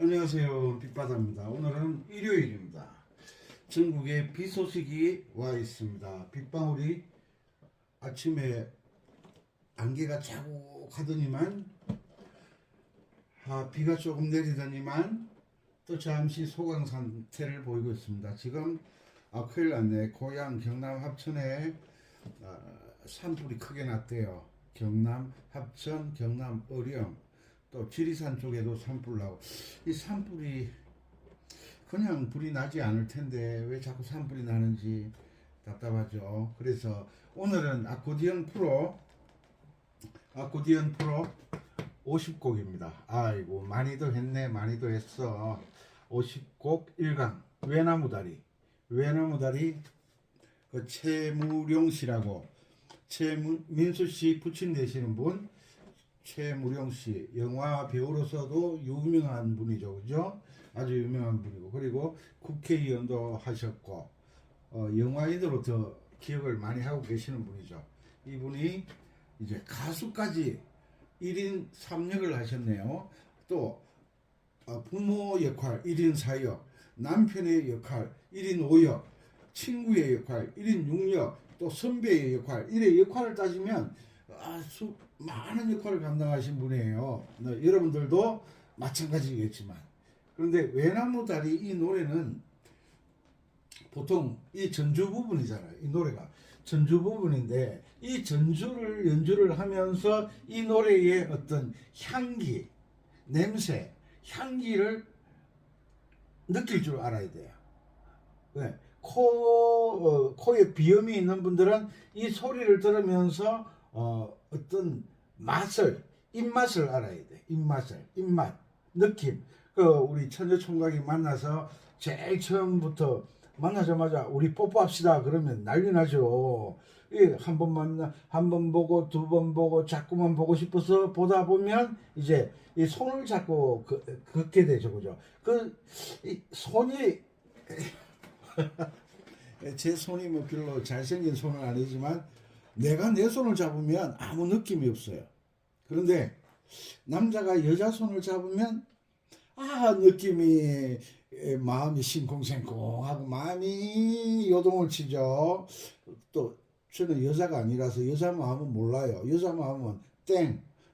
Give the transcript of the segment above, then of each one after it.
안녕하세요, 빛바다입니다. 오늘은 일요일입니다. 전국에 비 소식이 와 있습니다. 빗방울이 아침에 안개가 자욱하더니만 비가 조금 내리더니만 또 잠시 소강 상태를 보이고 있습니다. 지금 큰일 났네. 고향 경남 합천에 산불이 크게 났대요. 경남 합천, 경남 어령, 또 지리산 쪽에도 산불 나고, 이 산불이 그냥 불이 나지 않을 텐데 왜 자꾸 산불이 나는지 답답하죠. 그래서 오늘은 아코디언 프로 50곡입니다. 아이고, 많이도 했네. 많이도 했어. 50곡 1강 외나무다리 그 최무룡씨라고, 최민수씨 부친 되시는 분, 최무룡씨 영화 배우로서도 유명한 분이죠. 그죠? 아주 유명한 분이고, 그리고 국회의원도 하셨고 영화인으로 더 기억을 많이 하고 계시는 분이죠. 이분이 이제 가수까지 1인 3역을 하셨네요. 또 부모 역할 1인 4역, 남편의 역할 1인 5역, 친구의 역할 1인 6역, 또 선배의 역할, 이래 역할을 따지면 많은 역할을 감당하신 분이에요. 여러분들도 마찬가지겠지만. 그런데 외나무다리 이 노래는 보통 이 전주 부분이잖아요. 이 노래가 전주 부분인데, 이 전주를 연주를 하면서 이 노래의 어떤 향기, 냄새, 향기를 느낄 줄 알아야 돼요. 네. 코에 비염이 있는 분들은 이 소리를 들으면서 어떤 맛을, 입맛을 알아야 돼. 입맛, 느낌. 우리 처녀총각이 만나서 제일 처음부터 만나자마자 우리 뽀뽀합시다 그러면 난리 나죠. 한 번 보고 두 번 보고 자꾸만 보고 싶어서 보다 보면 이제 이 손을 잡고 걷게 되죠. 그죠? 이 손이 제 손이 뭐 별로 잘생긴 손은 아니지만 내가 내 손을 잡으면 아무 느낌이 없어요. 그런데 남자가 여자 손을 잡으면 느낌이, 마음이 싱콩생콩하고 마음이 요동을 치죠. 또 저는 여자가 아니라서 여자 마음은 몰라요. 여자 마음은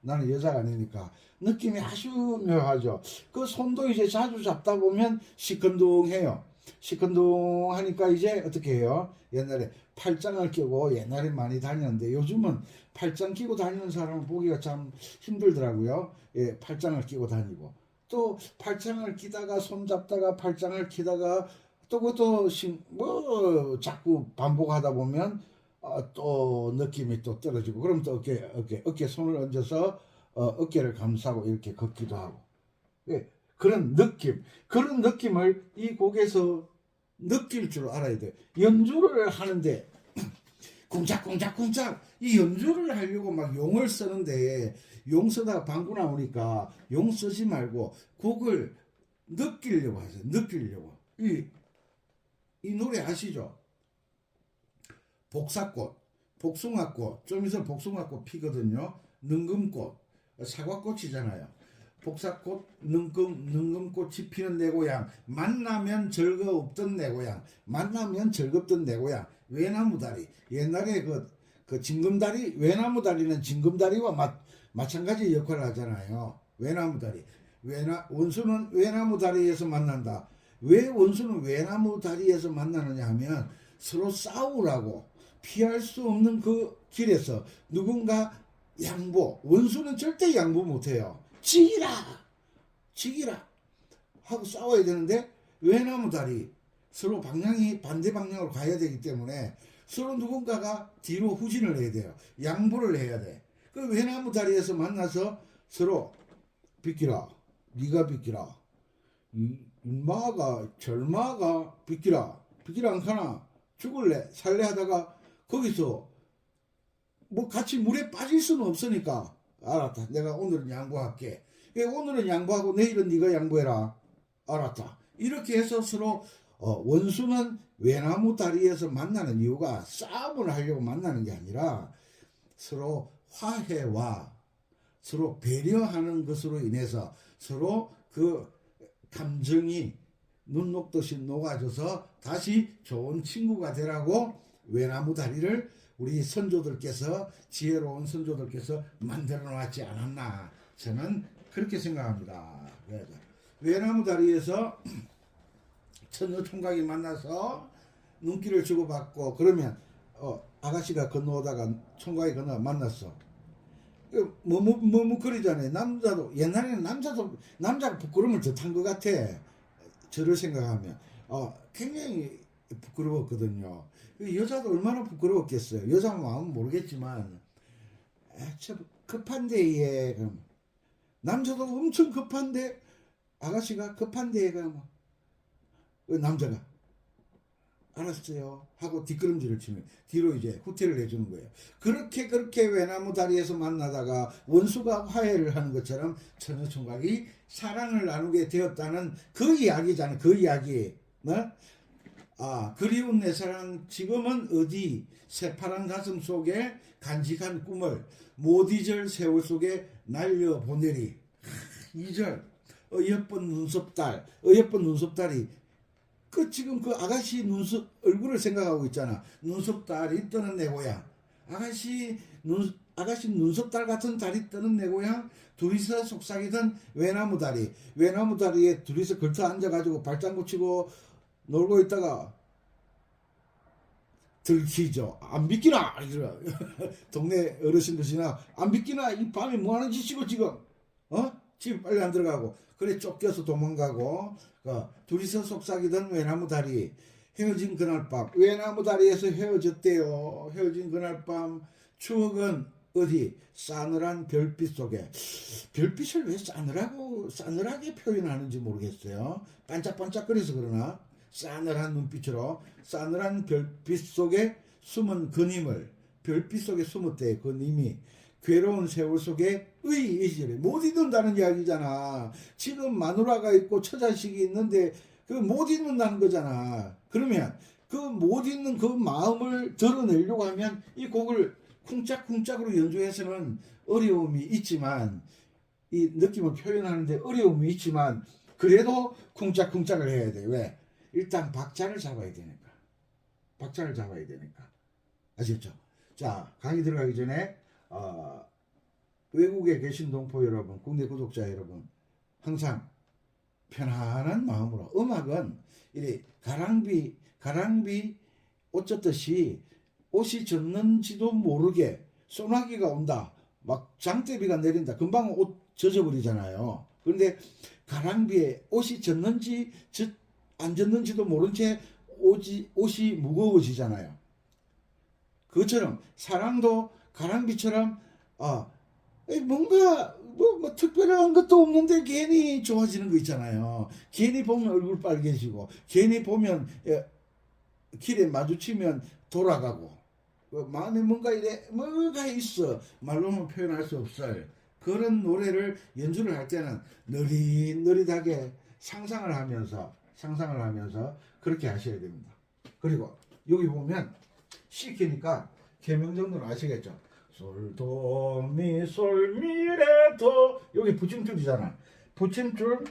나는 여자가 아니니까 느낌이 아주 묘하죠. 그 손도 이제 자주 잡다 보면 시큰둥해요. 시큰둥하니까 이제 어떻게 해요? 옛날에 팔짱을 끼고 옛날에 많이 다녔는데 요즘은 팔짱 끼고 다니는 사람을 보기가 참 힘들더라고요. 팔짱을 끼고 다니고. 또 팔짱을 끼다가 손잡다가 팔짱을 끼다가 또 그것도 뭐 자꾸 반복하다 보면 또 느낌이 또 떨어지고 그럼 또 어깨 손을 얹어서 어깨를 감싸고 이렇게 걷기도 하고 예, 그런 느낌을 이 곡에서 느낄 줄 알아야 돼. 연주를 하는데 쿵짝쿵짝쿵짝 이 연주를 하려고 막 용을 쓰는데 용 쓰다가 방구 나오니까 용 쓰지 말고 곡을 느끼려고 하세요. 느끼려고. 이 노래 아시죠? 복사꽃, 복숭아꽃, 좀 있으면 복숭아꽃 피거든요. 능금꽃, 사과꽃이잖아요. 복사꽃, 능금꽃이 피는 내 고향, 만나면 즐거웠던 내 고향, 만나면 즐겁던 내 고향, 외나무다리. 옛날에 그 징검다리, 외나무다리는 징검다리와 마찬가지 역할을 하잖아요. 외나무다리. 원수는 외나무다리에서 만난다. 왜 원수는 외나무다리에서 만나느냐 하면 서로 싸우라고 피할 수 없는 그 길에서 누군가 양보, 원수는 절대 양보 못해요. 지기라 하고 싸워야 되는데 외나무다리 서로 방향이 반대 방향으로 가야 되기 때문에 서로 누군가가 뒤로 후진을 해야 돼요. 양보를 해야 돼. 그 외나무다리에서 만나서 서로 비키라, 네가 비키라, 인마가 절마가 비키라 않카나 죽을래 살래 하다가 거기서 뭐 같이 물에 빠질 수는 없으니까 알았다. 내가 오늘은 양보할게. 오늘은 양보하고 내일은 네가 양보해라. 알았다. 이렇게 해서 서로 원수는 외나무 다리에서 만나는 이유가 싸움을 하려고 만나는 게 아니라 서로 화해와 서로 배려하는 것으로 인해서 서로 그 감정이 눈 녹듯이 녹아져서 다시 좋은 친구가 되라고 외나무 다리를 우리 선조들께서 지혜로운 선조들께서 만들어 놨지 않았나 저는 그렇게 생각합니다. 외나무 다리에서 처녀 총각이 만나서 눈길을 주고받고 그러면 아가씨가 건너오다가 총각이 건너 만났어. 머뭇거리잖아요. 남자도 옛날에는 남자가 부끄러움을 더 탄 것 같아. 저를 생각하면 굉장히 부끄러웠거든요. 여자도 얼마나 부끄러웠겠어요. 여자 마음은 모르겠지만 참 급한 데에 남자도 엄청 급한데 아가씨가 급한 데에 가면 남자가 알았어요 하고 뒷걸음질을 치면 뒤로 이제 후퇴를 해주는 거예요. 그렇게 외나무 다리에서 만나다가 원수가 화해를 하는 것처럼 처녀총각이 사랑을 나누게 되었다는 그 이야기잖아요. 그 이야기. 그리운 내 사랑 지금은 어디 새파란 가슴 속에 간직한 꿈을 못 잊을 세월 속에 날려보내리. 2절 어여쁜 눈썹달이 지금 그 아가씨 얼굴을 생각하고 있잖아. 눈썹달이 뜨는 내 고향. 아가씨 눈썹달 같은 달이 뜨는 내 고향. 둘이서 속삭이던 외나무 다리에 둘이서 걸터 앉아가지고 발장구 치고 놀고 있다가 들키죠. 안 믿기나? 동네 어르신들 지나 안 믿기나? 이 밤에 뭐 하는 짓이고 지금? 집에 빨리 안 들어가고 그래 쫓겨서 도망가고 둘이서 속삭이던 외나무 다리 헤어진 그날 밤 외나무 다리에서 헤어졌대요. 헤어진 그날 밤 추억은 어디 싸늘한 별빛 속에 별빛을 왜 싸늘하게 표현하는지 모르겠어요. 반짝반짝거려서 그러나 싸늘한 눈빛으로 싸늘한 별빛 속에 숨은 그님을 별빛 속에 숨었대. 그님이 괴로운 세월 속에 못 잊는다는 이야기잖아. 지금 마누라가 있고 처자식이 있는데 그 못 잊는다는 거잖아. 그러면 그 못 잊는 그 마음을 드러내려고 하면 이 곡을 쿵짝쿵짝으로 연주해서는 어려움이 있지만 이 느낌을 표현하는데 어려움이 있지만 그래도 쿵짝쿵짝을 해야 돼. 왜? 일단 박자를 잡아야 되니까. 아시겠죠? 자, 강의 들어가기 전에 외국에 계신 동포 여러분, 국내 구독자 여러분, 항상 편안한 마음으로 음악은 이리 가랑비 옷 젖듯이 옷이 젖는지도 모르게 소나기가 온다, 막 장대비가 내린다, 금방 옷 젖어버리잖아요. 그런데 가랑비에 옷이 젖는지 안 젖는지도 모른 채 옷이 무거워지잖아요. 그것처럼 사랑도 가랑비처럼 뭔가 뭐 특별한 것도 없는데 괜히 좋아지는 거 있잖아요. 괜히 보면 얼굴 빨개지고 괜히 보면 길에 마주치면 돌아가고 마음에 뭔가 뭐가 있어 말로는 표현할 수 없어요. 그런 노래를 연주를 할 때는 느릿느릿하게 상상을 하면서 그렇게 하셔야 됩니다. 그리고 여기 보면 시키니까 개명 정도는 아시겠죠? 솔도미솔미레도 여기 붙임줄이잖아. 붙임줄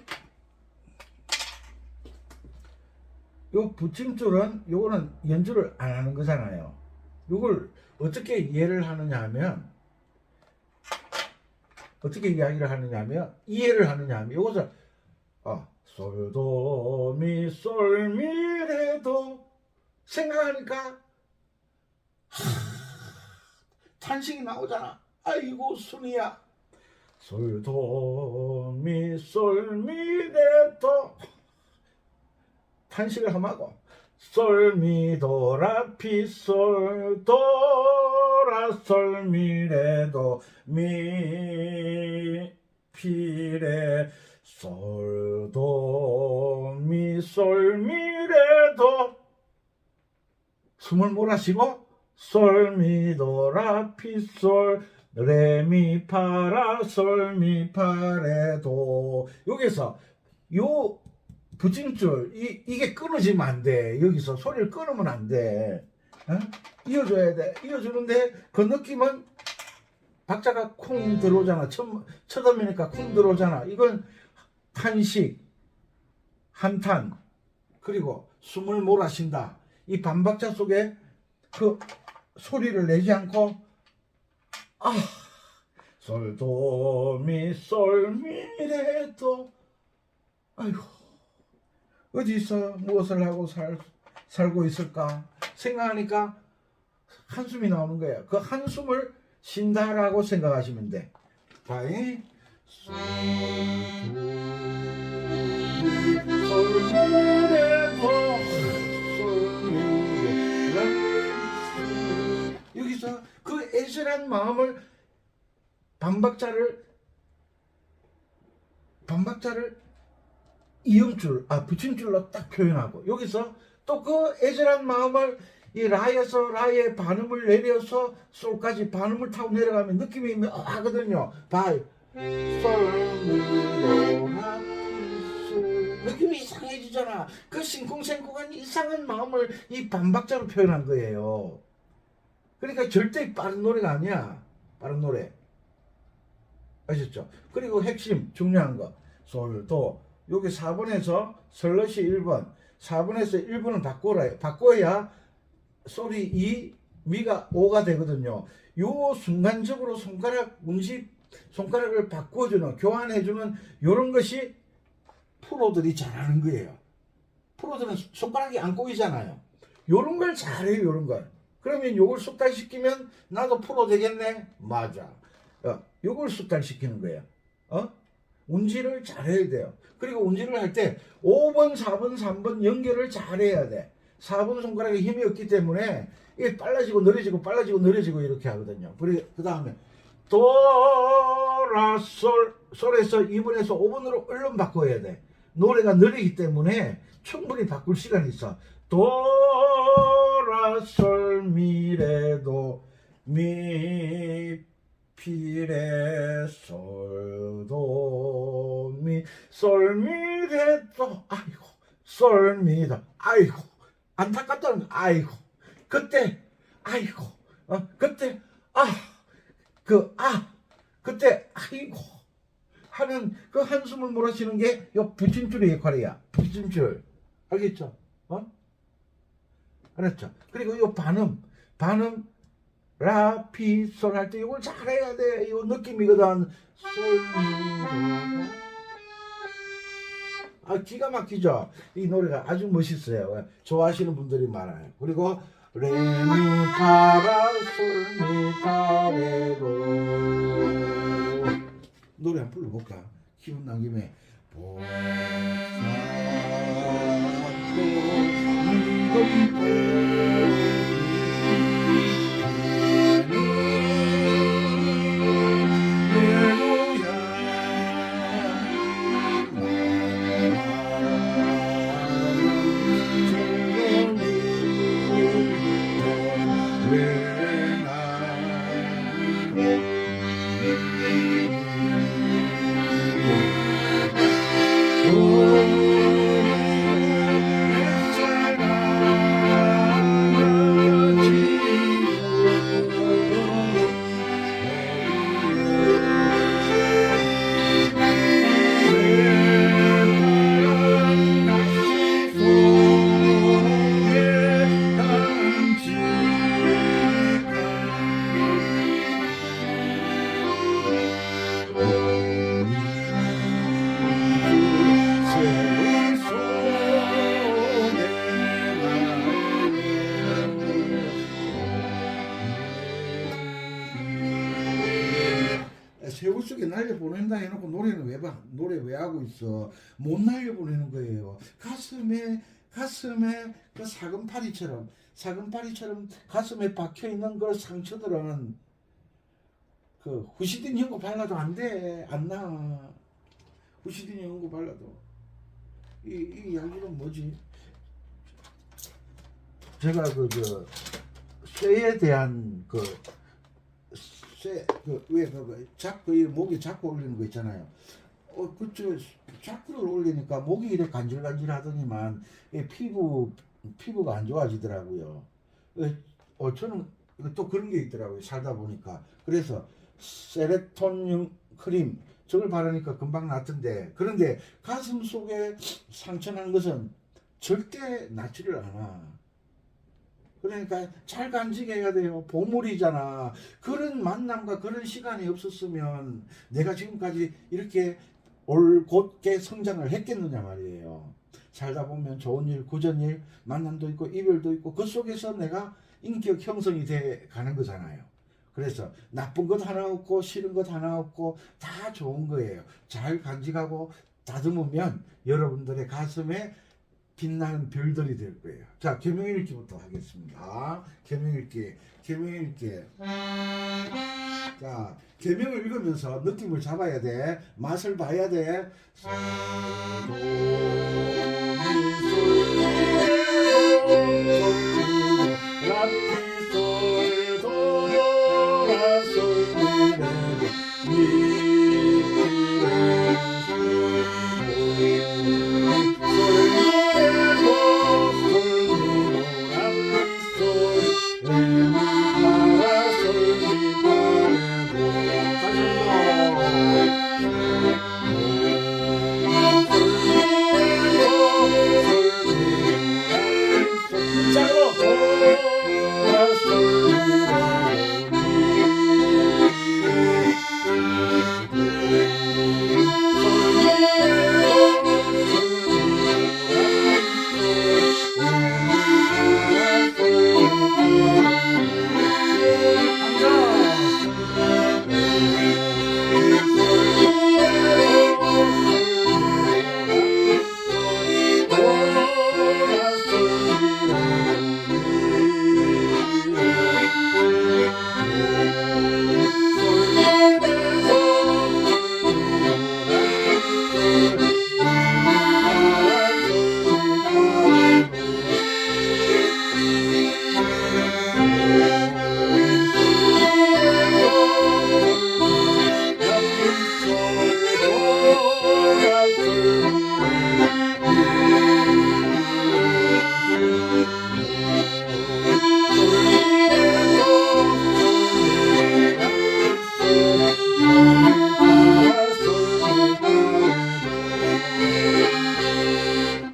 요 붙임줄은 요거는 연주를 안 하는 거잖아요. 요걸 어떻게 이해를 하느냐 하면 이해를 하느냐 하면 요것을 솔도미솔미레도 생각하니까 탄식이 나오잖아. 아이고 순이야. 솔도미솔미레도 탄식을 하고 솔미도라피 솔도라 솔미레도 미피레 솔도미솔미레도 숨을 몰아쉬고 솔미도라피솔 레미파라솔미파레도 여기서 요 붙임줄 이게 끊어지면 안 돼. 여기서 소리를 끊으면 안 돼. 이어줘야 돼. 이어주는데 그 느낌은 박자가 쿵 들어오잖아. 쳐다보니까 쿵 들어오잖아. 이건 탄식, 한탄, 그리고 숨을 몰아쉰다. 이 반박자 속에 그 소리를 내지 않고 솔도미솔미레도 아이고 어디서 무엇을 하고 살고 있을까 생각하니까 한숨이 나오는 거예요. 그 한숨을 쉰다라고 생각하시면 돼. 다이 여기서 그 애절한 마음을 반박자를 이음줄, 붙임줄로 딱 표현하고 여기서 또 그 애절한 마음을 이 라에서 라의 반음을 내려서 솔까지 반음을 타고 내려가면 느낌이 하거든요. 바이 솔미도라피솔 느낌이 이상해지잖아. 그 싱쿵생쿵한 이상한 마음을 이 반박자로 표현한 거예요. 그러니까 절대 빠른 노래가 아니야. 빠른 노래 아셨죠? 그리고 핵심 중요한 거 솔도 여기 4번에서 슬러시 1번 4번에서 1번을 바꿔야 소리 2 미가 5가 되거든요. 요 순간적으로 손가락을 바꿔주는 교환해주는 요런 것이 프로들이 잘하는 거예요. 프로들은 손가락이 안 꼬이잖아요. 요런 걸 잘해요. 요런 걸. 그러면 요걸 숙달시키면 나도 프로 되겠네. 맞아. 요걸 숙달시키는 거예요. 운지를 잘해야 돼요. 그리고 운지를 할 때 5번, 4번, 3번 연결을 잘해야 돼. 4번 손가락에 힘이 없기 때문에 이게 빨라지고 느려지고 빨라지고 느려지고 이렇게 하거든요. 그 다음에 도라 솔에서 2번에서 5번으로 얼른 바꿔야 돼. 노래가 느리기 때문에 충분히 바꿀 시간이 있어. 도라 솔 미레도 미 피레 솔도 솔미레도 아이고 솔미도 아이고 안타깝다는 거 아이고 그때 아이고 그때 그때 아이고 하는 그 한숨을 몰아쉬는 게 요 붙임줄의 역할이야. 붙임줄 알겠죠? 알았죠? 그리고 요 반음 라, 피, 솔 할 때 이걸 잘해야 돼. 이거 느낌이거든. 솔. 기가 막히죠? 이 노래가 아주 멋있어요. 좋아하시는 분들이 많아요. 그리고 레, 미, 파, 라, 솔, 미, 파, 레, 도. 노래 한번 불러볼까? 기분 난 김에 복사도 세월 속에 날려보낸다 해놓고 노래는 노래 왜 하고 있어? 못 날려보내는 거예요. 가슴에 그 사금파리처럼 가슴에 박혀있는 그 상처들은 그 후시딘 연고 발라도 안 돼. 안 나. 후시딘 연고 발라도. 이 이야기는 뭐지? 제가 쇠에 대한 목에 자꾸 올리는 거 있잖아요. 자꾸를 올리니까 목이 이렇게 간질간질 하더니만 피부가 안 좋아지더라고요. 저는 또 그런 게 있더라고요. 살다 보니까. 그래서 세레토닌 크림 저걸 바르니까 금방 낫던데, 그런데 가슴 속에 상처난 것은 절대 낫지를 않아. 그러니까 잘 간직해야 돼요. 보물이잖아. 그런 만남과 그런 시간이 없었으면 내가 지금까지 이렇게 올곧게 성장을 했겠느냐 말이에요. 살다 보면 좋은 일, 굳은 일, 만남도 있고 이별도 있고 그 속에서 내가 인격 형성이 돼 가는 거잖아요. 그래서 나쁜 것 하나 없고 싫은 것 하나 없고 다 좋은 거예요. 잘 간직하고 다듬으면 여러분들의 가슴에 빛나는 별들이 될 거예요. 자, 계명읽기부터 하겠습니다. 계명읽기. 자, 계명을 읽으면서 느낌을 잡아야 돼. 맛을 봐야 돼.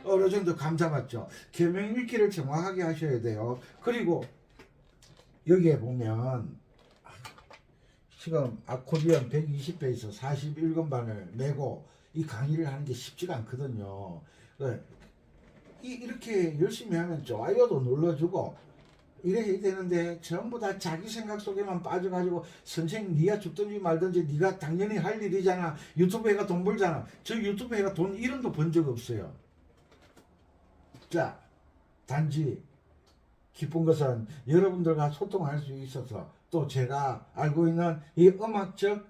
어느 정도 감 잡았죠. 계명 읽기를 정확하게 하셔야 돼요. 그리고 여기에 보면 지금 아코디언 120배에서 41건반을 메고 이 강의를 하는 게 쉽지가 않거든요. 이렇게 열심히 하면 좋아요도 눌러주고 이래 해야 되는데 전부 다 자기 생각 속에만 빠져가지고 선생님 네가 죽든지 말든지 네가 당연히 할 일이잖아. 유튜브 해가 돈 벌잖아. 저 유튜브 해가 돈 1원도 번 적 없어요. 자, 단지 기쁜 것은 여러분들과 소통할 수 있어서 또 제가 알고 있는 이 음악적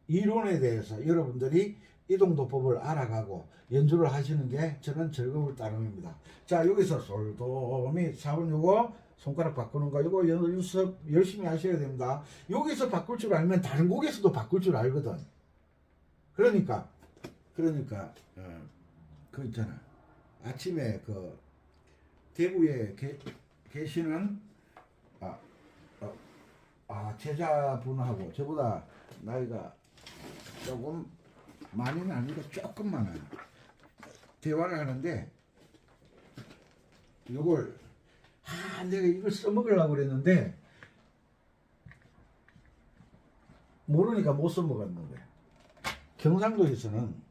이론에 대해서 여러분들이 이동도법을 알아가고 연주를 하시는 게 저는 즐거울 따름입니다. 자, 여기서 솔도미 4번 요거 손가락 바꾸는 거 이거 연습 열심히 하셔야 됩니다. 여기서 바꿀 줄 알면 다른 곡에서도 바꿀 줄 알거든. 그러니까 그 있잖아. 아침에 그 대구에 계시는 제자분하고 저보다 나이가 조금 많이는 아니고 조금 많아요. 대화를 하는데 이걸 내가 이걸 써먹으려고 그랬는데 모르니까 못 써먹었는데 경상도에서는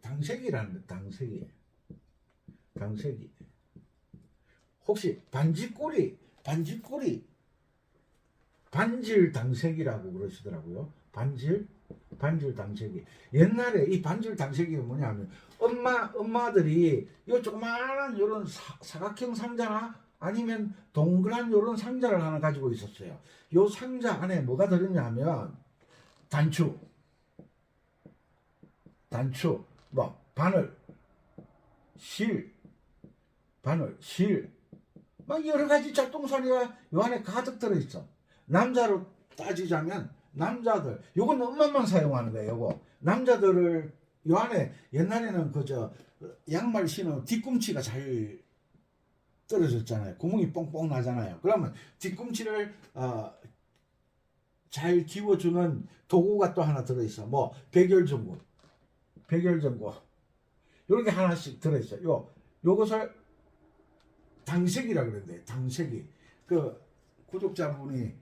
당색이라는 당색이 혹시 반지꼬리 반질당색이라고 그러시더라고요. 반질당색이. 옛날에 이 반질당색이 뭐냐면 엄마들이 요 조그마한 요런 사각형 상자나 아니면 동그란 요런 상자를 하나 가지고 있었어요. 요 상자 안에 뭐가 들었냐면 단추, 뭐 바늘, 실, 막 여러 가지 작동소리가 요 안에 가득 들어있어. 남자로 따지자면 남자들 요건 엄마만 사용하는 거예요. 요거 남자들을 요 안에 옛날에는 그저 양말 신어 뒤꿈치가 잘 떨어졌잖아요. 구멍이 뽕뽕 나잖아요. 그러면 뒤꿈치를 잘 기워주는 도구가 또 하나 들어있어. 뭐 백열전구 요렇게 하나씩 들어있어. 요것을 당색이라 그러는데 당색이 그 구독자분이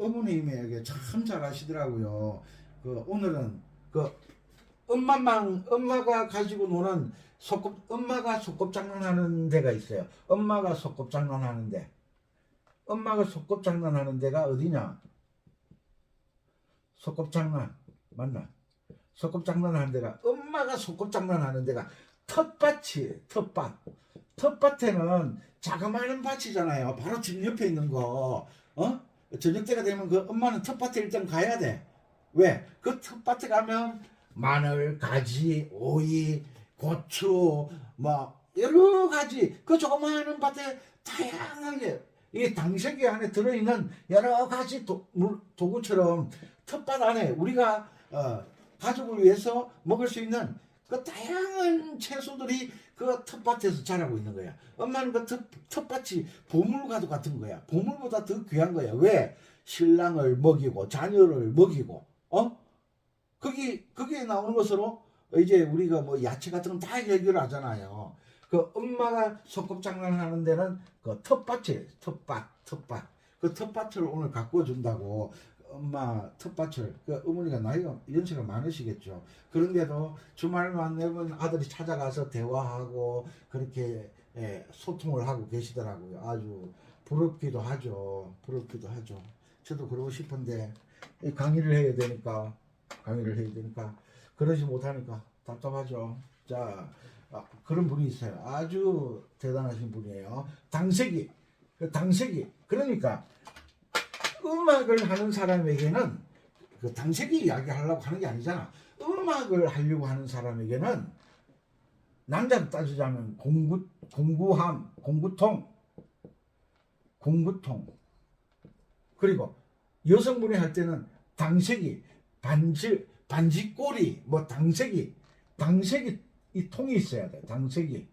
어머님에게 참 잘하시더라고요. 그 오늘은 그 엄마가 가지고 노는 엄마가 소꿉장난하는 데가 있어요. 엄마가 소꿉장난하는 데가 어디냐? 소꿉장난 맞나? 소꿉장난하는 데가 엄마가 소꿉장난하는 데가 텃밭에는 자그마한 밭이잖아요. 바로 집 옆에 있는 거. 저녁 때가 되면 그 엄마는 텃밭에 일단 가야 돼. 왜? 그 텃밭에 가면 마늘, 가지, 오이, 고추, 뭐 여러 가지 그 조그마한 밭에 다양하게 이 당색이 안에 들어있는 여러 가지 도구처럼 텃밭 안에 우리가 가족을 위해서 먹을 수 있는 그 다양한 채소들이 그 텃밭에서 자라고 있는 거야. 엄마는 그 텃밭이 보물과도 같은 거야. 보물보다 더 귀한 거야. 왜? 신랑을 먹이고 자녀를 먹이고 거기에 나오는 것으로 이제 우리가 뭐 야채 같은 건 다 해결하잖아요. 그 엄마가 소꿉장난하는 데는 그 텃밭이에요. 텃밭. 그 텃밭을 오늘 가꾸어 준다고 엄마 텃밭을 그 어머니가 나이가 연세가 많으시겠죠. 그런데도 주말만 되면 아들이 찾아가서 대화하고 그렇게 소통을 하고 계시더라고요. 아주 부럽기도 하죠. 저도 그러고 싶은데 강의를 해야 되니까 그러지 못하니까 답답하죠. 자, 그런 분이 있어요. 아주 대단하신 분이에요. 당색이 그러니까 음악을 하는 사람에게는 그 당색이 이야기하려고 하는 게 아니잖아. 음악을 하려고 하는 사람에게는 남자로 따지자면 공구통 그리고 여성분이 할 때는 당색이 반지꼬리 뭐 당색이 이 통이 있어야 돼. 당색이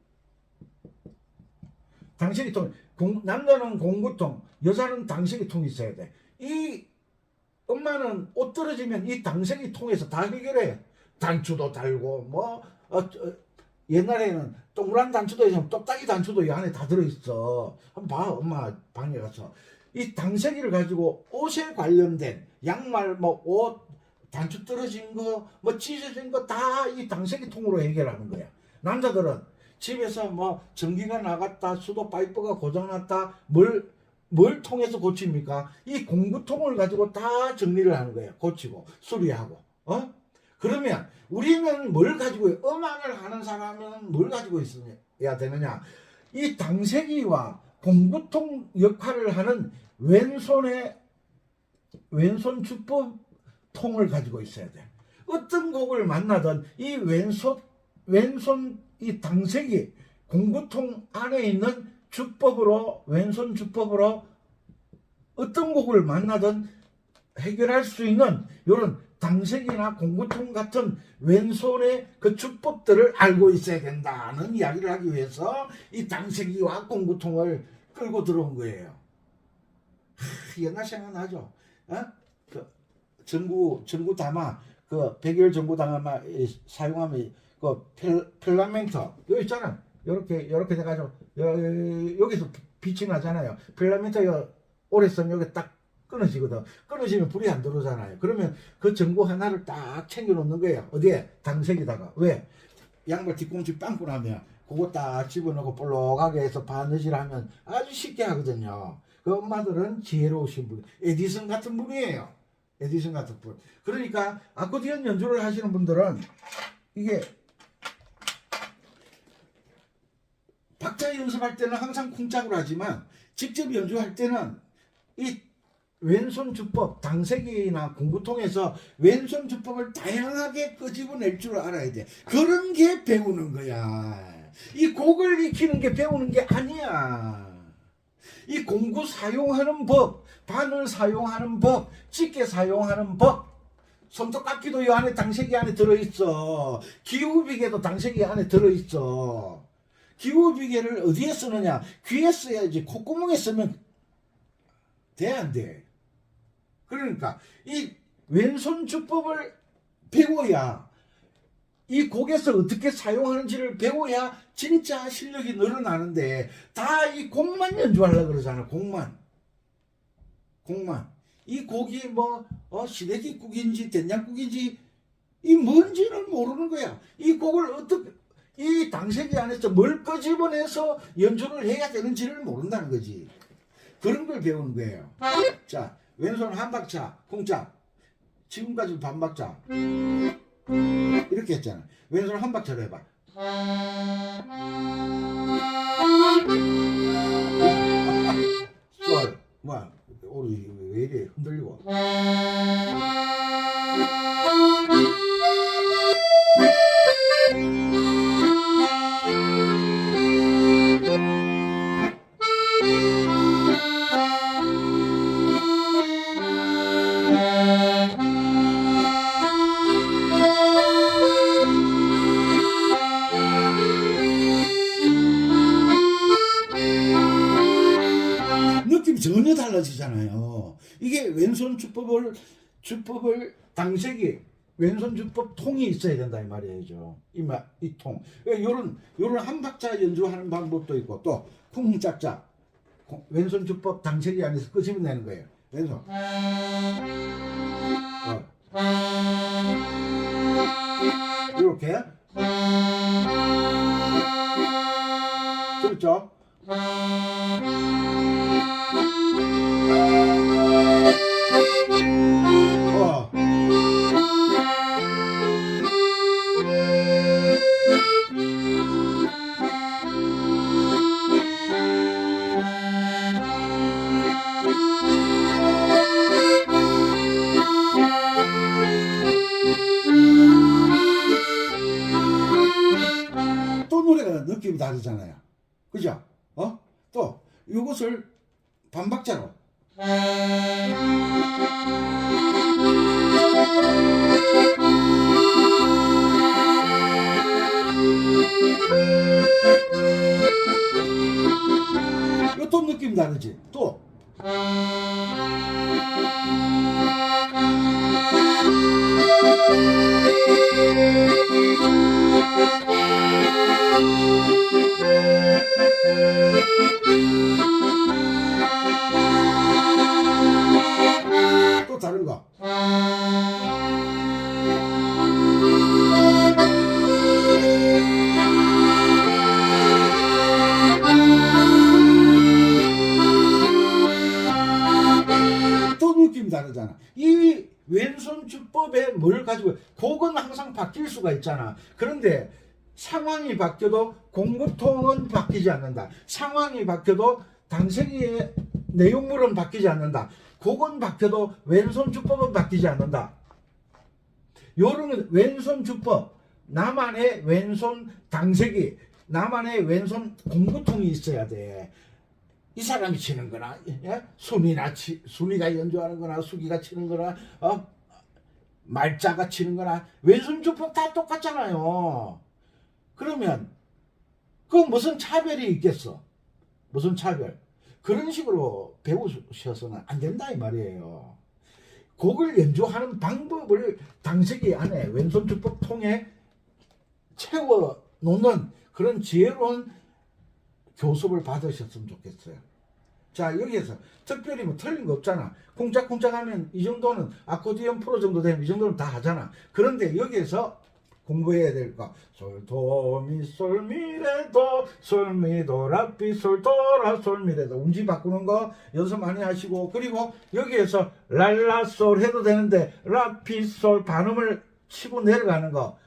통. 남자는 공구통, 여자는 당색이 통이 있어야 돼. 이 엄마는 옷 떨어지면 이 당색이 통에서 다 해결해. 단추도 달고 뭐 옛날에는 동그란 단추도 있으면 똑딱이 단추도 이 안에 다 들어있어. 한번 봐. 엄마 방에 가서 이 당색이를 가지고 옷에 관련된 양말 뭐 옷 단추 떨어진 거, 뭐 찢어진 거 다 이 당세기 통으로 해결하는 거야. 남자들은 집에서 뭐 전기가 나갔다, 수도 파이프가 고장났다, 뭘 통해서 고칩니까? 이 공구통을 가지고 다 정리를 하는 거예요. 고치고 수리하고. 그러면 우리는 뭘 가지고 음악을 하는 사람은 뭘 가지고 있어야 되느냐? 이 당세기와 공구통 역할을 하는 왼손 주법 통을 가지고 있어야 돼. 어떤 곡을 만나든 이 왼손 이 당세기 공구통 안에 있는 주법으로, 왼손 주법으로 어떤 곡을 만나든 해결할 수 있는 이런 당색이나 공구통 같은 왼손의 그 주법들을 알고 있어야 된다는 이야기를 하기 위해서 이 당색이와 공구통을 끌고 들어온 거예요. 옛날 생각나죠? 그 전구 담아, 그 백열 전구 담아 사용하면 그 필라멘터 여기 있잖아. 이렇게 돼가지고 여기서 빛이 나잖아요. 필라멘터 오래 쓰면 여기 딱 끊어지거든. 끊어지면 불이 안 들어오잖아요. 그러면 그 전구 하나를 딱 챙겨 놓는 거예요. 어디에? 당색에다가. 왜? 양말 뒤꿈치 빵꾸 나면 그거 딱 집어넣고 볼록하게 해서 바느질 하면 아주 쉽게 하거든요. 그 엄마들은 지혜로우신 분, 에디슨 같은 분이에요. 에디슨 같은 분. 그러니까 아코디언 연주를 하시는 분들은 이게 박자 연습할 때는 항상 쿵짝으로 하지만 직접 연주할 때는 이 왼손 주법, 당색이나 공구통에서 왼손 주법을 다양하게 끄집어낼 줄 알아야 돼. 그런 게 배우는 거야. 이 곡을 익히는 게 배우는 게 아니야. 이 공구 사용하는 법, 바늘 사용하는 법, 집게 사용하는 법, 손톱깎이도 이 안에 당색이 안에 들어있어. 기우비계도 당색이 안에 들어있어. 기우비계를 어디에 쓰느냐? 귀에 써야지. 콧구멍에 쓰면 돼, 안 돼? 그러니까 이 왼손 주법을 배워야, 이 곡에서 어떻게 사용하는지를 배워야 진짜 실력이 늘어나는데 다 이 곡만 연주하려고 그러잖아. 곡만. 이 곡이 뭐 시래기국인지 된장국인지 이 뭔지를 모르는 거야. 이 곡을 어떻게, 이 당색이 안에서 뭘 끄집어내서 연주를 해야 되는지를 모른다는 거지. 그런 걸 배우는 거예요. 자, 왼손 한 박자, 쿵짝. 지금까지 반 박자. 이렇게 했잖아. 왼손 한 박자로 해봐. 솔, 뭐, 오리 왜 이래 흔들리고. 느낌이 전혀 달라지잖아요. 이게 왼손 주법을 당색이 왼손 주법 통이 있어야 된다 이 말이죠. 이 통. 요런 한 박자 연주하는 방법도 있고 또 쿵짝짝 왼손 주법 당색이 안에서 끄집어내는 거예요. 왼손. 이렇게. 그렇죠? 또 노래가 느낌이 다르잖아요. 그죠? 또 이것을 반박자로. 이거 또 느낌 다르지? 또. 또 다른 거. 있잖아. 이 왼손 주법에 뭘 가지고 곡은 항상 바뀔 수가 있잖아. 그런데 상황이 바뀌어도 공구통은 바뀌지 않는다. 상황이 바뀌어도 당세기의 내용물은 바뀌지 않는다. 곡은 바뀌어도 왼손 주법은 바뀌지 않는다. 요런 왼손 주법, 나만의 왼손 당세기, 나만의 왼손 공구통이 있어야 돼. 이 사람이 치는 거나, 예? 순이가 연주하는 거나, 수기가 치는 거나, 말자가 치는 거나, 왼손 주법 다 똑같잖아요. 그러면, 그 무슨 차별이 있겠어? 무슨 차별? 그런 식으로 배우셔서는 안 된다, 이 말이에요. 곡을 연주하는 방법을 당세기 안에 왼손 주법 통해 채워 놓는 그런 지혜로운 교습을 받으셨으면 좋겠어요. 자, 여기에서 특별히 뭐 틀린 거 없잖아. 쿵짝쿵짝 하면 이 정도는 아코디언 프로 정도 되면 이 정도는 다 하잖아. 그런데 여기에서 공부해야 될 거. 솔, 도, 미, 솔, 미, 레, 도, 솔, 미, 도, 라, 비, 솔, 도, 라, 솔, 미, 레, 도. 운지 바꾸는 거 연습 많이 하시고, 그리고 여기에서 랄라, 솔 해도 되는데, 라, 비, 솔 발음을 치고 내려가는 거.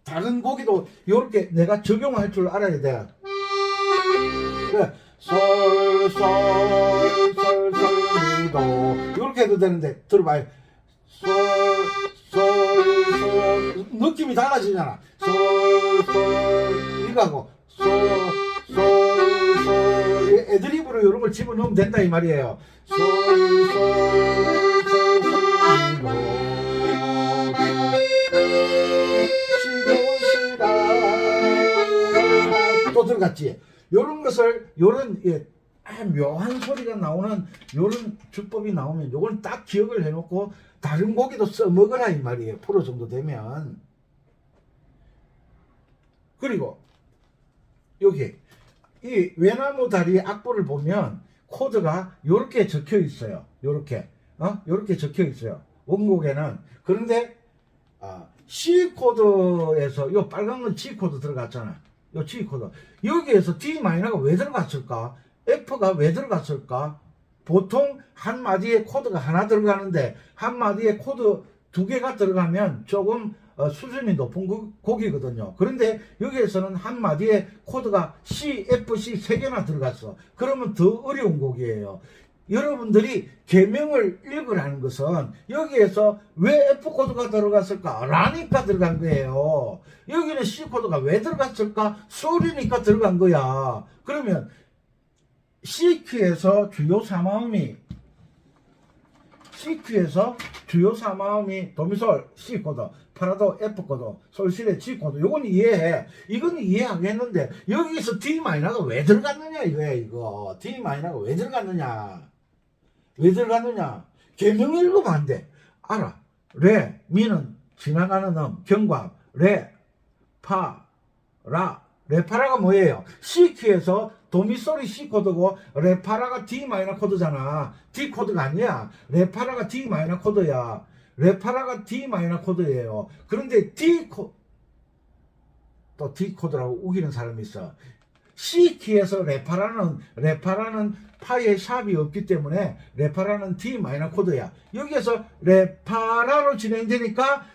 다른 곡에도 이렇게 내가 적용할 줄 알아야 돼. 그래. 솔, 솔, 솔, 솔, 미, 도. 이렇게 해도 되는데, 들어봐요. 솔, 솔, 솔. 느낌이 달라지잖아. 솔, 솔. 이거 하고, 솔, 솔, 솔. 애드립으로 이런 걸 집어넣으면 된다, 이 말이에요. 솔, 솔, 솔, 솔, 미, 도. 또 들어갔지. 요런 것을, 요런, 묘한 소리가 나오는 요런 주법이 나오면 요걸 딱 기억을 해놓고 다른 곡에도 써먹으라 이 말이에요. 프로 정도 되면. 그리고 여기 이 외나무 다리 악보를 보면 코드가 요렇게 적혀 있어요. 요렇게 요렇게 적혀 있어요. 원곡에는. 그런데 C 코드에서 요 빨간 건 G 코드 들어갔잖아. 요 G 코드. 여기에서 D 마이너가 왜 들어갔을까? F가 왜 들어갔을까? 보통 한 마디에 코드가 하나 들어가는데 한 마디에 코드 두 개가 들어가면 조금 수준이 높은 곡이거든요. 그런데 여기에서는 한 마디에 코드가 C, F, C 세 개나 들어갔어. 그러면 더 어려운 곡이에요. 여러분들이 계명을 읽으라는 것은 여기에서 왜 F 코드가 들어갔을까? 라니까 들어간 거예요. 여기는 C 코드가 왜 들어갔을까? 솔이니까 들어간 거야. 그러면 C큐에서 주요 3마음이 도미솔 C 코드, 파라도 F 코드, 솔시레 G 코드. 요건 이해해. 이건 이해하겠는데 여기서 D 마이너가 왜 들어갔느냐 이거야. 이거 D 마이너가 왜 들어갔느냐? 계명 읽으면 안 돼. 알아. 레, 미는 지나가는 경과. 레, 파, 라. 레파라가 뭐예요? C키에서 도미솔이 C 코드고 레파라가 D 마이너 코드잖아. D 코드가 아니야. 레파라가 D 마이너 코드야. 레파라가 D 마이너 코드예요. 그런데 또 D 코드라고 우기는 사람이 있어. C키에서 레파라는 파에 샵이 없기 때문에 레파라는 D 마이너 코드야. 여기에서 레파라로 진행되니까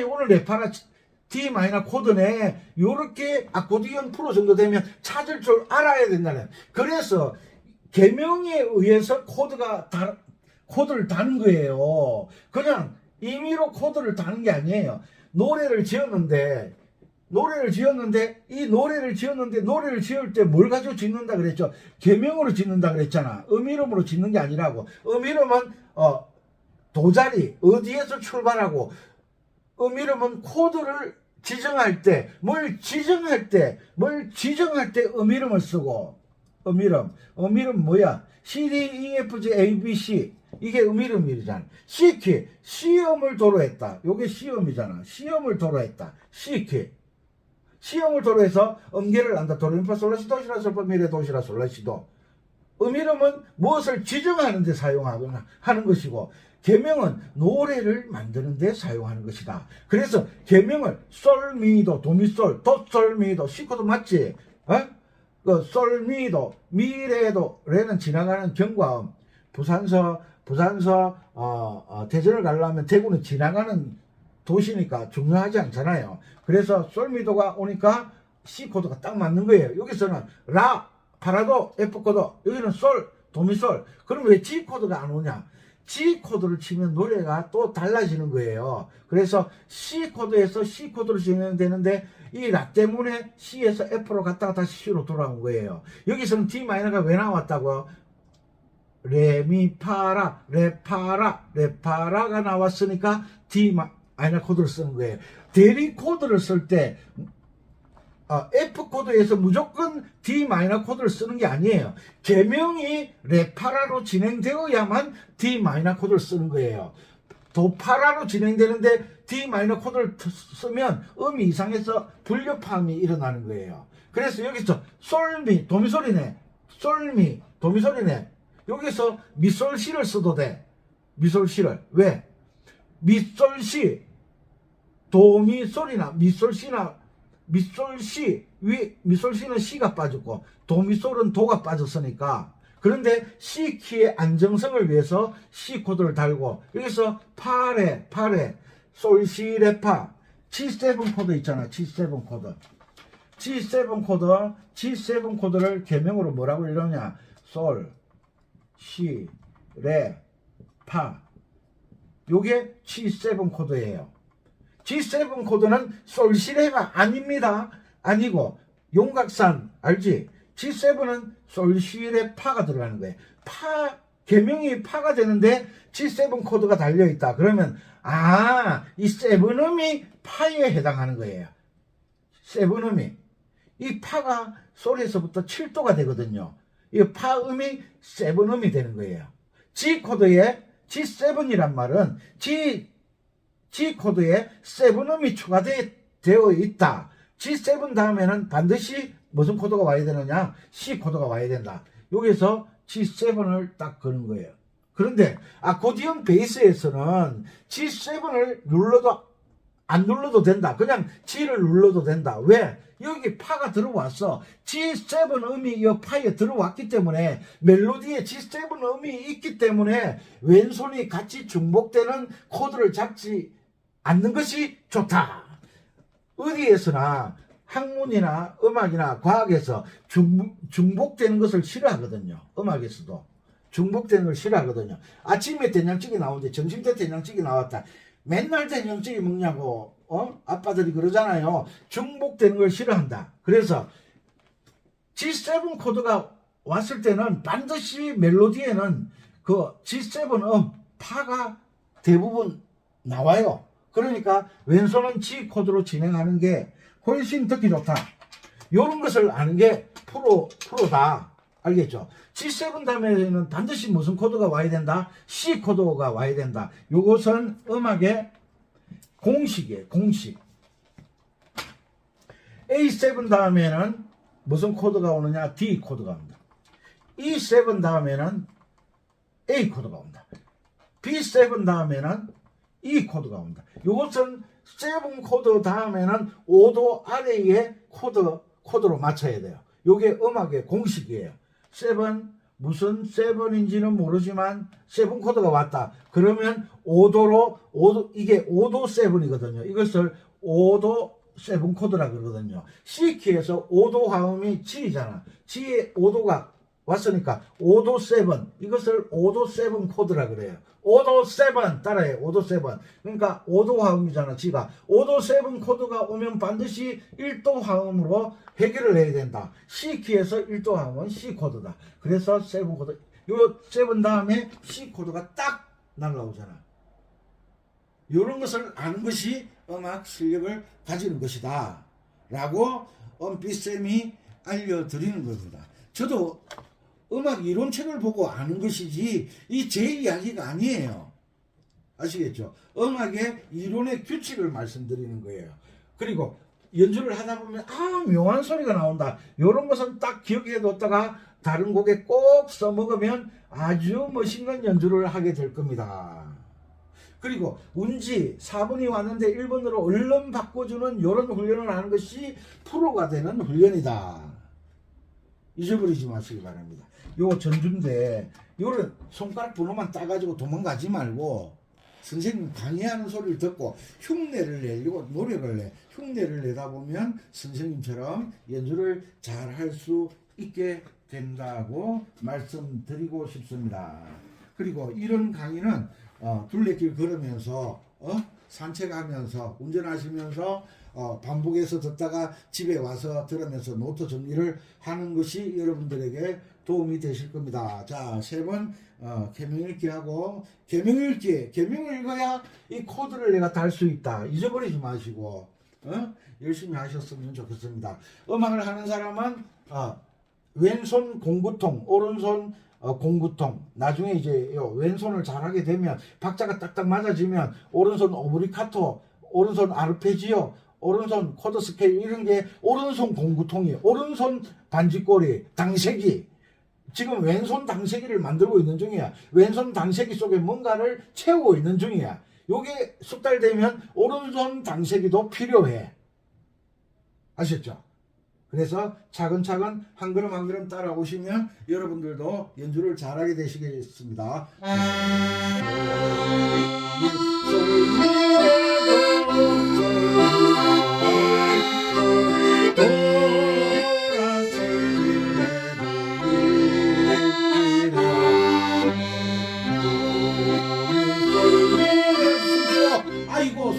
오늘 레파라 D 마이너 코드네. 요렇게 아코디언 프로 정도 되면 찾을 줄 알아야 된다는. 그래서 계명에 의해서 코드를 다는 거예요. 그냥 임의로 코드를 다는 게 아니에요. 노래를 지었는데 이 노래를 지을 때 뭘 가지고 짓는다 그랬죠? 계명으로 짓는다 그랬잖아. 음이름으로 짓는 게 아니라고. 음이름은 도자리 어디에서 출발하고, 음이름은 코드를 지정할 때, 뭘 지정할 때 음이름을 쓰고. 음이름 뭐야? C, D, E, F, G, A, B, C. 이게 음이름이잖아. C키, C음을 도로했다. 요게 C음이잖아. C음을 도로했다. C키. C음을 도로해서 음계를 난다. 도레미파 솔라시 도시라 솔파 미레 도시라 솔라시도. 음이름은 무엇을 지정하는 데 사용하거나 하는 것이고, 계명은 노래를 만드는 데 사용하는 것이다. 그래서 계명을 솔미도, 도미솔, 도솔미도, C코드 맞지? 솔미도, 미레도, 레는 지나가는 경과음. 부산서 부산서 대전을 가려면 대구는 지나가는 도시니까 중요하지 않잖아요. 그래서 솔미도가 오니까 C 코드가 딱 맞는 거예요. 여기서는 라, 파라도, F 코드, 여기는 솔, 도미솔. 그럼 왜 G 코드가 안 오냐? G 코드를 치면 노래가 또 달라지는 거예요. 그래서 C 코드에서 C 코드로 진행되는데 이 라 때문에 C에서 F로 갔다가 다시 C로 돌아온 거예요. 여기서는 D 마이너가 왜 나왔다고요? 레미파라, 레파라, 레파라가 나왔으니까 D 마이너 코드를 쓰는 거예요. 대리 코드를 쓸 때 F 코드에서 무조건 D 마이너 코드를 쓰는 게 아니에요. 개명이 레파라로 진행되어야만 D 마이너 코드를 쓰는 거예요. 도파라로 진행되는데 D 마이너 코드를 쓰면 음이 이상해서 불협화음이 일어나는 거예요. 그래서 여기서 솔미, 도미솔이네. 솔미, 도미솔이네. 여기서 미솔시를 써도 돼. 미솔시를. 왜? 미솔시, 도미솔이나 미솔시나 미솔시, 미솔시는 C가 빠졌고 도미솔은 도가 빠졌으니까. 그런데 C키의 안정성을 위해서 C 코드를 달고 여기서 파레, 솔시레파, G7 코드 있잖아. G7 코드. G7 코드를 개명으로 뭐라고 이러냐? 솔, 시, 레, 파. 요게 G7 코드예요. G7 코드는 솔시레가 아닙니다. 아니고 용각산 알지? G7은 솔시레 파가 들어가는 거예요. 파 개명이 파가 되는데 G7 코드가 달려 있다. 그러면 이 세븐음이 파에 해당하는 거예요. 세븐음이 이 파가 솔에서부터 7도가 되거든요. 이 파음이 세븐음이 되는 거예요. G 코드에 G7이란 말은 G 코드에 세븐음이 추가되어 있다. G7 다음에는 반드시 무슨 코드가 와야 되느냐? C 코드가 와야 된다. 여기서 G7을 딱 거는 거예요. 그런데 아코디언 베이스에서는 G7을 눌러도 안 눌러도 된다. 그냥 G를 눌러도 된다. 왜? 여기 파가 들어왔어. G7 음이 이 파에 들어왔기 때문에 멜로디에 G7 음이 있기 때문에 왼손이 같이 중복되는 코드를 잡지 않는 것이 좋다. 어디에서나 학문이나 음악이나 과학에서 중복되는 것을 싫어하거든요. 음악에서도 중복되는 걸 싫어하거든요. 아침에 된장찌개 나오는데 점심때 된장찌개 나왔다. 맨날 된장찌개 먹냐고 아빠들이 그러잖아요. 중복되는 걸 싫어한다. 그래서 G7 코드가 왔을 때는 반드시 멜로디에는 그 G7 파가 대부분 나와요. 그러니까 왼손은 G 코드로 진행하는 게 훨씬 듣기 좋다. 이런 것을 아는 게 프로다. 알겠죠? G7 다음에는 반드시 무슨 코드가 와야 된다? C 코드가 와야 된다. 이것은 음악의 공식이에요. 공식. A7 다음에는 무슨 코드가 오느냐? D 코드가 옵니다. E7 다음에는 A 코드가 옵니다. B7 다음에는 E 코드가 옵니다. 이것은 7 코드 다음에는 5도 아래의 코드로 맞춰야 돼요. 이게 음악의 공식이에요. 7 무슨 7인지는 모르지만 7 코드가 왔다. 그러면 5도로 이게 5도 7이거든요. 이것을 5도 7 코드라 그러거든요. C키에서 5도 화음이 G잖아. G에 5도가 왔으니까 5도 7 이것을 5도 7 코드라 그래요. 5도 7 따라해. 5도 7 그러니까 5도 화음이잖아. G가 5도 7 코드가 오면 반드시 1도 화음으로 해결을 해야 된다. C키에서 1도 화음은 C 코드다. 그래서 7 코드 요 7 다음에 C 코드가 딱 날라오잖아. 이런 것을 아는 것이 음악 실력을 가지는 것이다 라고 엄비쌤이 알려드리는 겁니다. 저도 음악 이론책을 보고 아는 것이지 이 제 이야기가 아니에요. 아시겠죠? 음악의 이론의 규칙을 말씀드리는 거예요. 그리고 연주를 하다 보면 묘한 소리가 나온다. 이런 것은 딱 기억해 뒀다가 다른 곡에 꼭 써먹으면 아주 멋있는 연주를 하게 될 겁니다. 그리고 운지 4번이 왔는데 1번으로 얼른 바꿔주는 이런 훈련을 하는 것이 프로가 되는 훈련이다. 잊어버리지 마시기 바랍니다. 요 전주인데 요를 손가락 번호만 따가지고 도망가지 말고 선생님 강의하는 소리를 듣고 흉내를 내려고 노력을 내. 흉내를 내다 보면 선생님처럼 연주를 잘 할 수 있게 된다고 말씀드리고 싶습니다. 그리고 이런 강의는 둘레길 걸으면서 산책하면서 운전하시면서 반복해서 듣다가 집에 와서 들으면서 노트 정리를 하는 것이 여러분들에게 도움이 되실 겁니다. 자, 세 번 개명읽기 하고 개명을 읽어야 이 코드를 내가 달 수 있다. 잊어버리지 마시고 열심히 하셨으면 좋겠습니다. 음악을 하는 사람은 왼손 공구통, 오른손 공구통. 나중에 이제 왼손을 잘하게 되면 박자가 딱딱 맞아지면 오른손 오브리카토, 오른손 아르페지오, 오른손 코드 스케일 이런 게 오른손 공구통이에요. 오른손 반지꼬리, 당세기. 지금 왼손 당세기를 만들고 있는 중이야. 왼손 당세기 속에 뭔가를 채우고 있는 중이야. 요게 숙달되면 오른손 당세기도 필요해. 아셨죠? 그래서 차근차근 한 걸음 한 걸음 따라오시면 여러분들도 연주를 잘하게 되시겠습니다. 아이고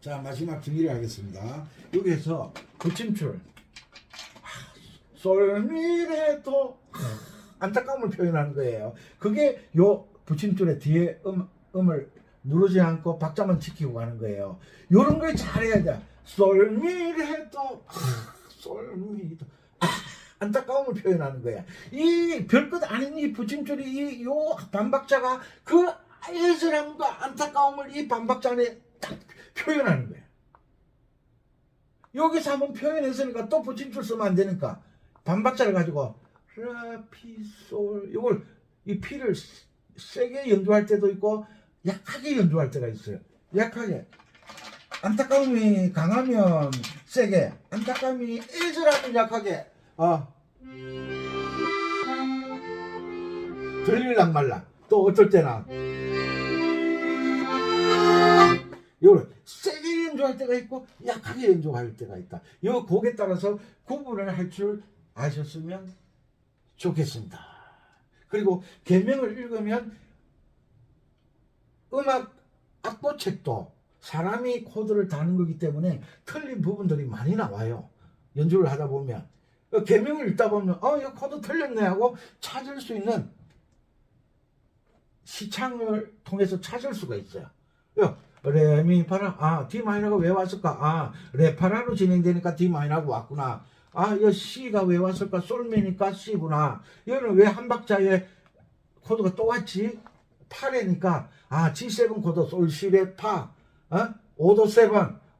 자, 마지막 정리를 하겠습니다. 여기에서 붙임줄 솔미레도 안타까움을 표현하는 거예요. 그게 요 붙임줄의 뒤에 음을 누르지 않고 박자만 지키고 가는 거예요. 요런 걸 잘해야 돼. 솔미레도 솔미도 안타까움을 표현하는 거야. 이 별것 아닌 이 붙임줄이 요 반박자가 그 애절함과 안타까움을 이 반박자 안에 딱 표현하는 거야. 여기서 한번 표현했으니까 또 붙임줄 쓰면 안 되니까 반박자를 가지고 라피솔 이걸 이 피를 세게 연주할 때도 있고 약하게 연주할 때가 있어요. 약하게 안타까움이 강하면 세게, 안타까움이 애절하면 약하게. 들릴랑 말라. 또 어떨 때나 이걸 세게 연주할 때가 있고 약하게 연주할 때가 있다. 이 곡에 따라서 구분을 할 줄 아셨으면 좋겠습니다. 그리고 계명을 읽으면 음악 악보책도 사람이 코드를 다는 거기 때문에 틀린 부분들이 많이 나와요. 연주를 하다 보면 계명을 읽다 보면 이 코드 틀렸네 하고 찾을 수 있는 시창을 통해서 찾을 수가 있어요. 레미파라 D 마이너가 왜 왔을까? 레파라로 진행되니까 D 마이너가 왔구나. 이 C가 왜 왔을까? 솔미니까 C구나. 이거는 왜 한 박자에 코드가 또 왔지? 파래니까 G7 코드 솔 시레 파. 5도 7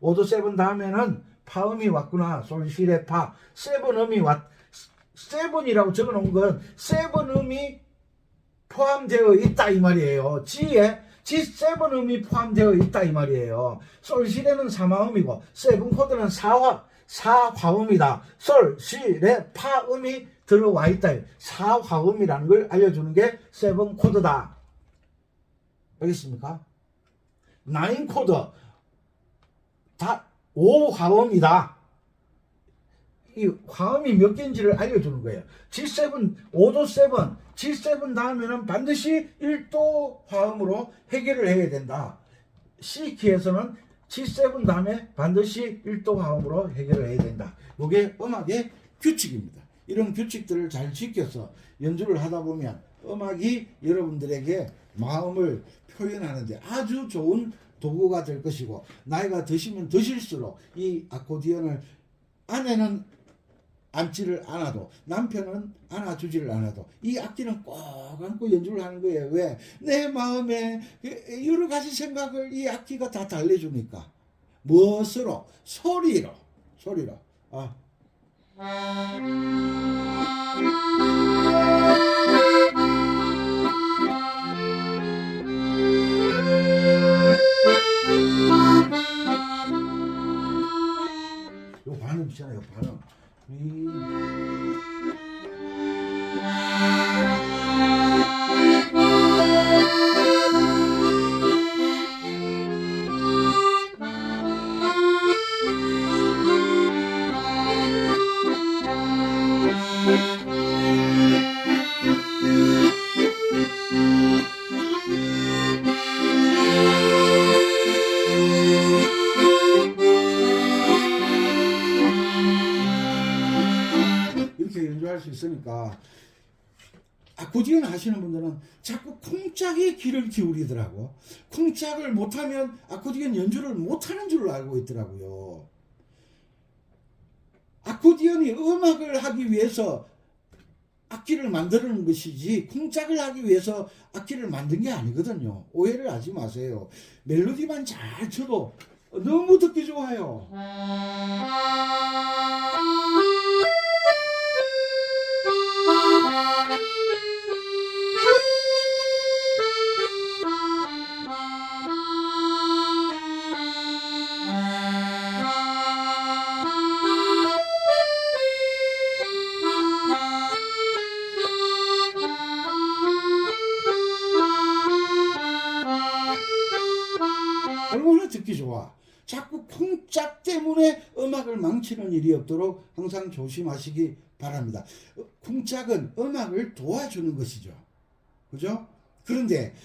5도 7 다음에는 파음이 왔구나. 솔 시레 파. 7음이 7이라고 적어 놓은 건 7음이 포함되어 있다 이 말이에요. G7 음이 포함되어 있다 이 말이에요. 솔 시레는 3화음이고 7 코드는 4화음이다. 솔 시레 파 음이 들어와 있다. 4화음이라는 걸 알려주는 게 7 코드다. 알겠습니까? 9 코드 다 5화음이다. 이 화음이 몇 개인지를 알려주는 거예요. G7, 5도 7, G7 다음에는 반드시 1도 화음으로 해결을 해야 된다. C키에서는 G7 다음에 반드시 1도 화음으로 해결을 해야 된다. 이게 음악의 규칙입니다. 이런 규칙들을 잘 지켜서 연주를 하다 보면 음악이 여러분들에게 마음을 표현하는데 아주 좋은 도구가 될 것이고, 나이가 드시면 드실수록 이 아코디언을 아내는 앉지를 않아도 남편은 안아주지를 않아도 이 악기는 꼭 안고 연주를 하는 거예요. 왜? 내 마음에 여러 가지 생각을 이 악기가 다 달래주니까. 무엇으로? 소리로. 아. 요 반음 있잖아요. 반음. 이렇게 연주할 수 있으니까 아코디언 하시는 분들은 자꾸 쿵짝에 귀를 기울이더라고. 쿵짝을 못하면 아코디언 연주를 못하는 줄로 알고 있더라고요. 아코디언이 음악을 하기 위해서 악기를 만드는 것이지 쿵짝을 하기 위해서 악기를 만든 게 아니거든요. 오해를 하지 마세요. 멜로디만 잘 쳐도 너무 듣기 좋아요. 얼마나 듣기 좋아. 자꾸 쿵짝 때문에 음악을 망치는 일이 없도록 항상 조심하시기 바랍니다. 쿵짝은 음악을 도와주는 것이죠. 그죠? 그런데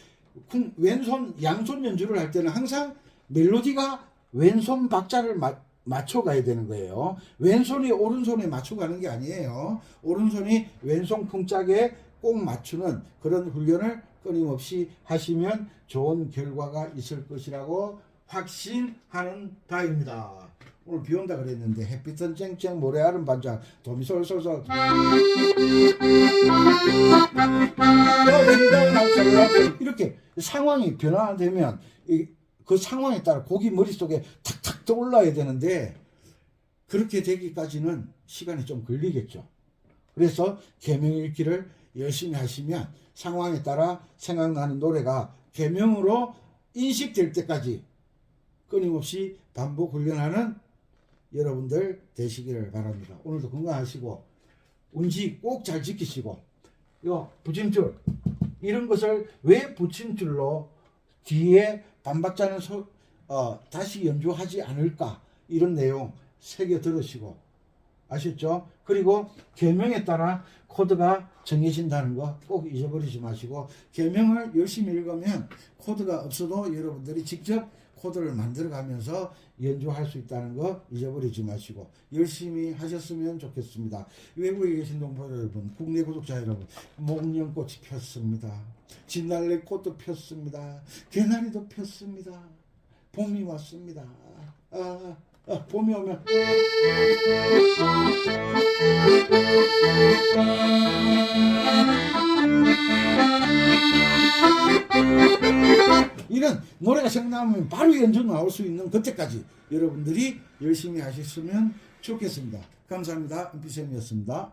왼손, 양손 연주를 할 때는 항상 멜로디가 왼손 박자를 맞춰가야 되는 거예요. 왼손이 오른손에 맞춰가는 게 아니에요. 오른손이 왼손 쿵짝에 꼭 맞추는 그런 훈련을 끊임없이 하시면 좋은 결과가 있을 것이라고 확신하는 바입니다. 오늘 비 온다 그랬는데 햇빛은 쨍쨍 모래알은 반짝 도미솔솔솔 이렇게 상황이 변화되면 그 상황에 따라 곡이 머릿속에 탁탁 떠올라야 되는데 그렇게 되기까지는 시간이 좀 걸리겠죠. 그래서 계명읽기를 열심히 하시면 상황에 따라 생각나는 노래가 계명으로 인식될 때까지 끊임없이 반복 훈련하는 여러분들 되시기를 바랍니다. 오늘도 건강하시고 운시 꼭 잘 지키시고 요 붙임줄 이런 것을 왜 붙임줄로 뒤에 반박자는 다시 연주하지 않을까 이런 내용 새겨 들으시고 아셨죠? 그리고 계명에 따라 코드가 정해진다는 거 꼭 잊어버리지 마시고 계명을 열심히 읽으면 코드가 없어도 여러분들이 직접 코드를 만들어가면서 연주할 수 있다는 거 잊어버리지 마시고 열심히 하셨으면 좋겠습니다. 외국에 계신 동포 여러분, 국내 구독자 여러분, 목련꽃이 폈습니다. 진달래꽃도 폈습니다. 개나리도 폈습니다. 봄이 왔습니다. 봄이 오면 이런 노래가 생각나면 바로 연주 나올 수 있는 그때까지 여러분들이 열심히 하셨으면 좋겠습니다. 감사합니다. 은피쌤이었습니다.